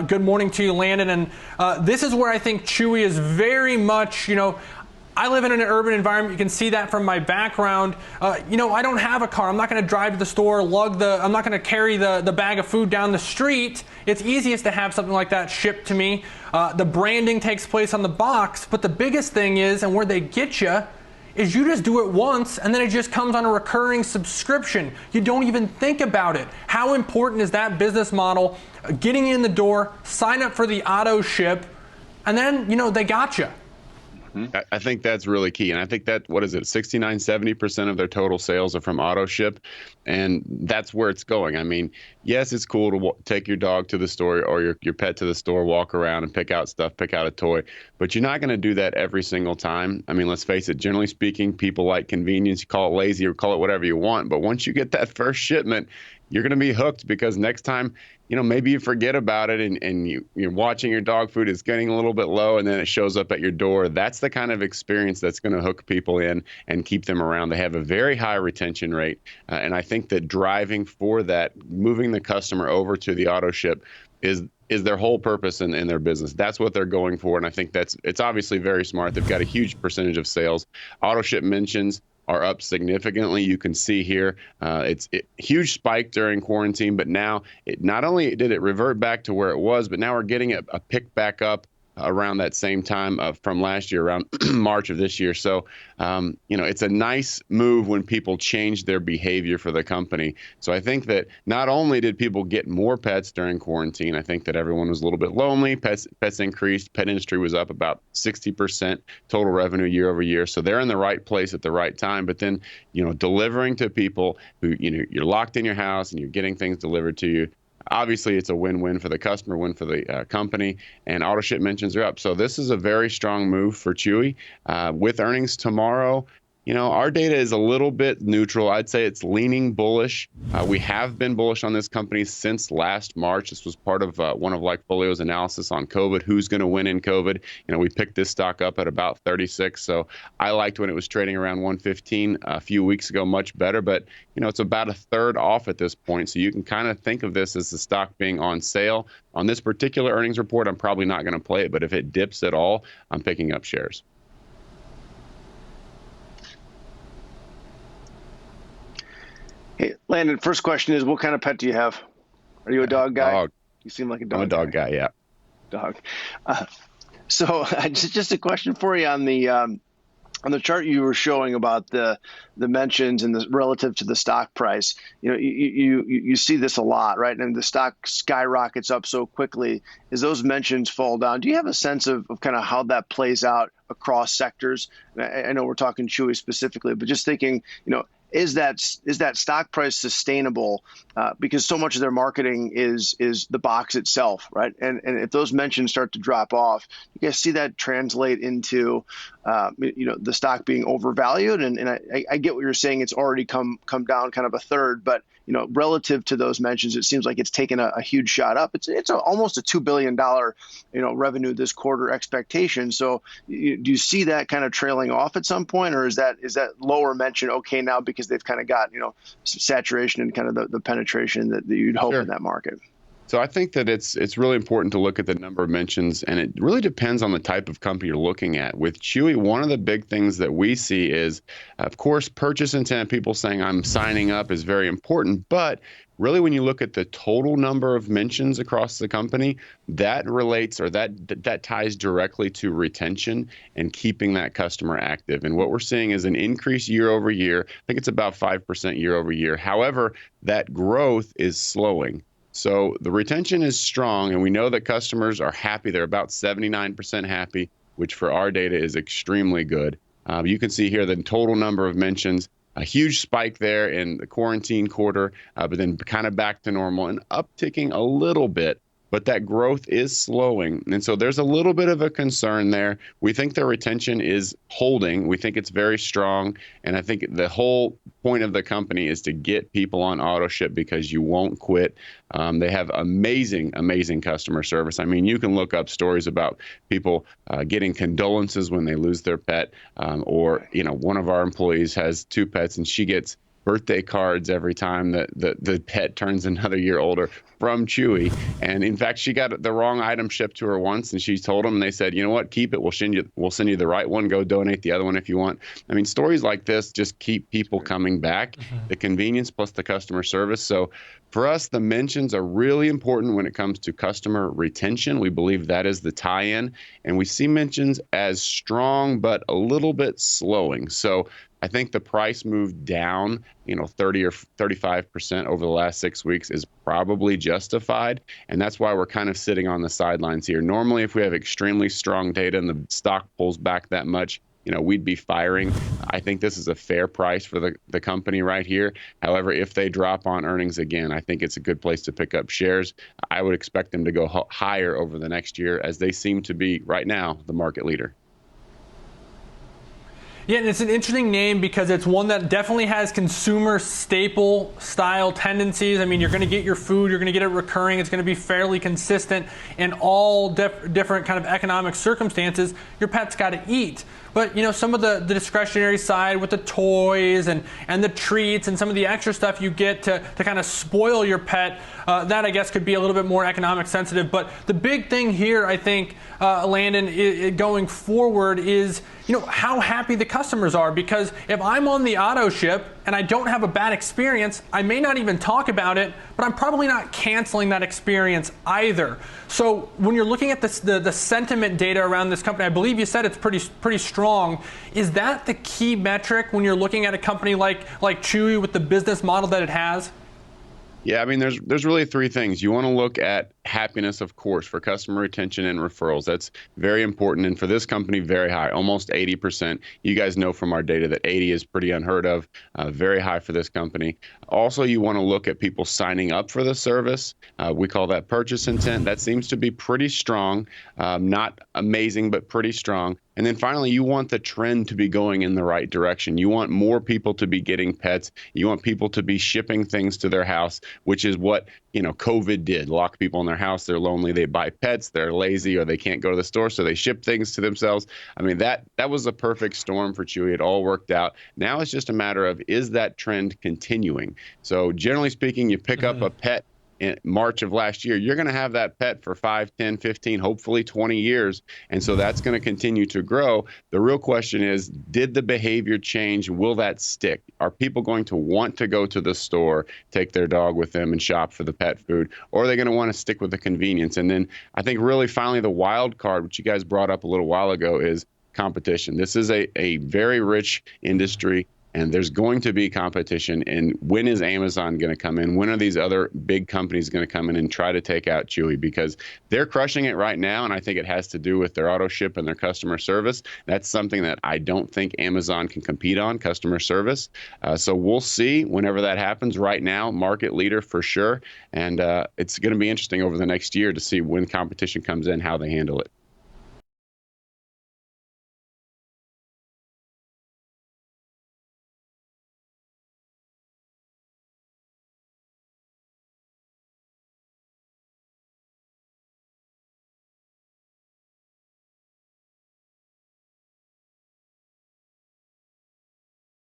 Good morning to you, Landon. And this is where I think Chewy is very much, I live in an urban environment. You can see that from my background. I don't have a car. I'm not going to drive to the store, I'm not going to carry the bag of food down the street. It's easiest to have something like that shipped to me. The branding takes place on the box, but the biggest thing is, and where they get you, is you just do it once and then it just comes on a recurring subscription. You don't even think about it. How important is that business model? Getting in the door, sign up for the Autoship, and then, they got you. I think that's really key. And I think that, 69-70% of their total sales are from Autoship. And that's where it's going. I mean, yes, it's cool to take your dog to the store or your pet to the store, walk around and pick out stuff, pick out a toy. But you're not going to do that every single time. I mean, let's face it, generally speaking, people like convenience. You call it lazy or call it whatever you want. But once you get that first shipment, you're going to be hooked, because next time, maybe you forget about it and you're watching your dog food is getting a little bit low and then it shows up at your door. That's the kind of experience that's going to hook people in and keep them around. They have a very high retention rate. And I think that driving for that, moving the customer over to the Autoship is their whole purpose in their business. That's what they're going for. And I think it's obviously very smart. They've got a huge percentage of sales. Autoship mentions are up significantly. You can see here, it's a huge spike during quarantine, but now not only did it revert back to where it was, but now we're getting a pick back up around that same time from last year, around March of this year. So, it's a nice move when people change their behavior for the company. So I think that not only did people get more pets during quarantine, I think that everyone was a little bit lonely. Pets increased. Pet industry was up about 60% total revenue year over year. So they're in the right place at the right time. But then, delivering to people who, you're locked in your house and you're getting things delivered to you. Obviously, it's a win-win for the customer, win for the company, and Autoship mentions are up. So this is a very strong move for Chewy. With earnings tomorrow, our data is a little bit neutral. I'd say it's leaning bullish. We have been bullish on this company since last March. This was part of one of LikeFolio's analysis on COVID, who's going to win in COVID. We picked this stock up at about 36. So I liked when it was trading around 115 a few weeks ago, much better. But, it's about a third off at this point. So you can kind of think of this as the stock being on sale. On this particular earnings report, I'm probably not going to play it. But if it dips at all, I'm picking up shares. Hey, Landon, first question is, what kind of pet do you have? Are you a dog guy? Dog. You seem like a dog I'm a dog guy, yeah. Dog. So just a question for you on the chart you were showing about the mentions and the relative to the stock price. You see this a lot, right? And the stock skyrockets up so quickly as those mentions fall down. Do you have a sense of kind of how that plays out across sectors? I know we're talking Chewy specifically, but just thinking, is that stock price sustainable? Because so much of their marketing is the box itself, right? And if those mentions start to drop off, you guys see that translate into the stock being overvalued. And I get what you're saying. It's already come down kind of a third, but relative to those mentions, it seems like it's taken a huge shot up. It's almost a $2 billion revenue this quarter expectation. So do you see that kind of trailing off at some point, or is that lower mention okay now because they've kind of got saturation and kind of the penetration that you'd hope in that market? So I think that it's really important to look at the number of mentions, and it really depends on the type of company you're looking at. With Chewy, one of the big things that we see is, of course, purchase intent. People saying I'm signing up is very important, but really when you look at the total number of mentions across the company, that relates or that ties directly to retention and keeping that customer active. And what we're seeing is an increase year over year. I think it's about 5% year over year. However, that growth is slowing. So the retention is strong, and we know that customers are happy. They're about 79% happy, which for our data is extremely good. You can see here the total number of mentions, a huge spike there in the quarantine quarter, but then kind of back to normal and upticking a little bit. But that growth is slowing. And so there's a little bit of a concern there. We think their retention is holding. We think it's very strong. And I think the whole point of the company is to get people on Autoship because you won't quit. They have amazing, amazing customer service. I mean, you can look up stories about people getting condolences when they lose their pet, or, one of our employees has 2 pets and she gets birthday cards every time that the pet turns another year older from Chewy. And in fact, she got the wrong item shipped to her once, and she told them, and they said, you know what, keep it. We'll send you the right one. Go donate the other one if you want. I mean, stories like this just keep people coming back. The convenience plus the customer service. So for us, the mentions are really important when it comes to customer retention. We believe that is the tie-in, and we see mentions as strong but a little bit slowing. So I think the price move down, 30 or 35% over the last 6 weeks is probably justified. And that's why we're kind of sitting on the sidelines here. Normally, if we have extremely strong data and the stock pulls back that much, we'd be firing. I think this is a fair price for the company right here. However, if they drop on earnings again, I think it's a good place to pick up shares. I would expect them to go higher over the next year, as they seem to be right now the market leader. Yeah, and it's an interesting name because it's one that definitely has consumer staple style tendencies. I mean, you're going to get your food, you're going to get it recurring, it's going to be fairly consistent in all different kind of economic circumstances. Your pet's got to eat. But some of the discretionary side with the toys and the treats and some of the extra stuff you get to kind of spoil your pet, that I guess could be a little bit more economic sensitive. But the big thing here, I think, Landon, going forward is how happy the customers are. Because if I'm on the Autoship and I don't have a bad experience, I may not even talk about it, but I'm probably not canceling that experience either. So when you're looking at the sentiment data around this company, I believe you said it's pretty strong. Is that the key metric when you're looking at a company like Chewy with the business model that it has? Yeah, I mean, there's really three things. You want to look at happiness, of course, for customer retention and referrals. That's very important. And for this company, very high, almost 80%. You guys know from our data that 80 is pretty unheard of, very high for this company. Also, you want to look at people signing up for the service. We call that purchase intent. That seems to be pretty strong, not amazing, but pretty strong. And then finally, you want the trend to be going in the right direction. You want more people to be getting pets. You want people to be shipping things to their house, which is what COVID did. Lock people in their house. They're lonely. They buy pets. They're lazy, or they can't go to the store, so they ship things to themselves. I mean, that was a perfect storm for Chewy. It all worked out. Now it's just a matter of, is that trend continuing? So generally speaking, you pick up a pet in March of last year, you're going to have that pet for 5, 10, 15, hopefully 20 years. And so that's going to continue to grow. The real question is, did the behavior change? Will that stick? Are people going to want to go to the store, take their dog with them and shop for the pet food? Or are they going to want to stick with the convenience? And then I think really finally the wild card, which you guys brought up a little while ago, is competition. This is a very rich industry. And there's going to be competition. And when is Amazon going to come in? When are these other big companies going to come in and try to take out Chewy? Because they're crushing it right now. And I think it has to do with their Autoship and their customer service. That's something that I don't think Amazon can compete on, customer service. So we'll see whenever that happens. Right now, market leader for sure. And it's going to be interesting over the next year to see when competition comes in, how they handle it.